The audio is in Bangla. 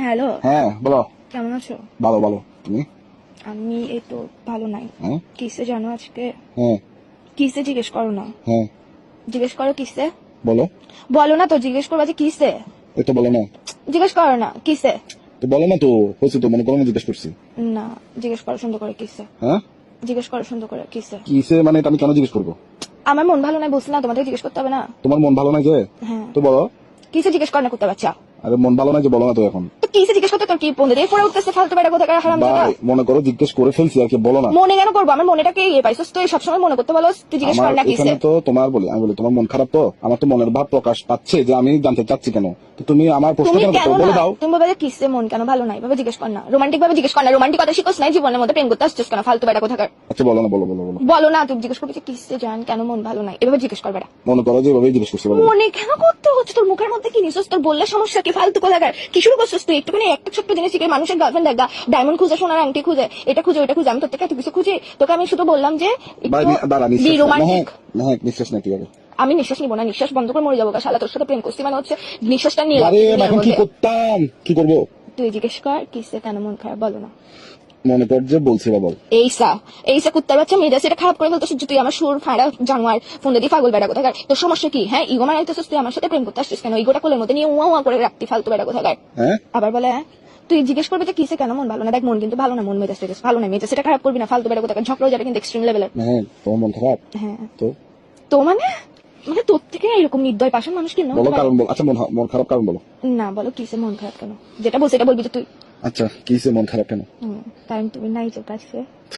হ্যালো, হ্যাঁ বলো। কেমন আছো? ভালো ভালো, তুমি? আমি এই তো ভালো নাই। হ্যাঁ কিসে জানো আজকে? হ্যাঁ কিসে জিজ্ঞেস করো না, হ্যাঁ জিজ্ঞেস করো কিসে। বলো। বলো না তো, জিজ্ঞেস করবা যে কিসে। এই তো বলো না। জিজ্ঞেস করো না কিসে। তো বলো না তো, হয়েছে তো, মনে করো না জিজ্ঞেস করছি। না, জিজ্ঞেস করো সুন্দর করে কিসে। হ্যাঁ জিজ্ঞেস করো সুন্দর করে কিসে। কিসে মানে এটা আমি কেন জিজ্ঞেস করবো? আমার মন ভালো নাই বলছি না, তোমাদের জিজ্ঞেস করতে হবে না। তোমার মন ভালো নাই যে? হ্যাঁ, তো বলো। কিসে জিজ্ঞেস করো না করতে বাচ্চা। আরে মন ভালো নাই যে বলো না তো এখন। তো কিসে জিজ্ঞেস করতে তোর কি পন্দে দিয়ে পড়ে উঠতেছে ফালতু বেড়া কোথাকার হারাম জাদা। ভাই মনে করো জিজ্ঞেস করে ফেলছি আর কি, বলো না। মনে কেন করবো? আমার মনেটাকে ইয়ে পাইছস তুই সবসময় মনে করতে বলো, তুই জিজ্ঞেস আমার কর না কিসে। এখানে তো তোমার বলি, আমি বলি তোমার মন খারাপ, তো আমার তো মনের ভাব প্রকাশ পাচ্ছে যে আমি জানতে চাচ্ছি কেন। তো তুমি আমার প্রশ্ন তুমি কেন কেন করতে বলে না, দাও। তুমি বলবে যে কিসে মন কেন ভালো নাই, ভাবে জিজ্ঞেস কর না, রোমান্টিক ভাবে জিজ্ঞেস কর না। রোমান্টিক কথা শিখোস নাই জীবনের মধ্যে, প্রেম করতে আসছিস কেন ফালতু বেড়া কোথাকার। আচ্ছা বলো না, বলো বলো বলো। বলো না, তুমি জিজ্ঞেস করবে যে কিসে জান কেন মন ভালো নাই, এভাবে জিজ্ঞেস করবে না। মনে করো যে এভাবেই জিজ্ঞেস করছি, বলো। মনে কেন করতে হচ্ছে? তোর মুখের মধ্যে কি নিছিস? তোর বললে সমস্যা কি? ফালতু কোথাকার কি শুরু করছিস তুই? একটুখানি একটা ছোট্ট জিনিস শিখে মানুষের গার্লফ্রেন্ড দেখা, ডায়মন্ড খুঁজে, সোনার আংটি খুঁজে, এটা খুঁজে ওটা খুঁজে, আমি তোর থেকে এত কিছু খুঁজি? তোকে আমি শুধু বললাম যে ভাই দাঁড়া, বি নিঃশ্বাস রোমান্টিক। হ্যাঁ নিঃশ্বাস নাকি হবে? আমি নিঃশ্বাস নিবো না, নিঃশ্বাস বন্ধ করে মরে যাবো। শালা তোর সাথে প্রেম করছি মানে হচ্ছে নিঃশ্বাসটা নিয়ে আরে এখন কি করতাম, কি করবো? তুই জিজ্ঞেস কর কিসে কেন মন খারাপ, বলো না। মনে কর যে বলছি বা বল। এইসা কুত্তার বাচ্চা মেয়েদের সেটা খারাপ করে ফেলতেছিস যে তুই আমার সুর ফাঁড়া জানোয়ার ফোন দিয়ে পাগল বেড়া কোথাকার। তোর সমস্যা কি? হ্যাঁ, ইগো মারাইতেছিস তুই আমার সাথে প্রেম করতে আসছিস কেন? ইগোটা কোলের মধ্যে নিয়ে উয়া উয়া করে রাখতি ফালতু বেড়া কোথাকার। হ্যাঁ আবার বলে হ্যাঁ, তুই জিজ্ঞেস করবি যে কিসে কেন মন ভালো না। দেখ মন কিন্তু ভালো না, মন মেজাজ টেজাজ ভালো না, মেজাজ সেটা খারাপ করবি না ফালতু বেড়া কোথাকার। ঝগড়া যাবে কিন্তু এক্সট্রিম লেভেলের। হ্যাঁ তোমার মন খারাপ হ্যাঁ তো তো মানে মানে তোর থেকে না এরকম নির্দয় পাষাণ মানুষ কেন বলো কারণ বল। আচ্ছা মন খারাপ কারণ বলো। না, বলো কিসে মন খারাপ কেন, যেটা বলছি এটা বলবি যে তুই। আচ্ছা কিসে মন খারাপ কেন? কারণ তুমি নাই তোর কাছে।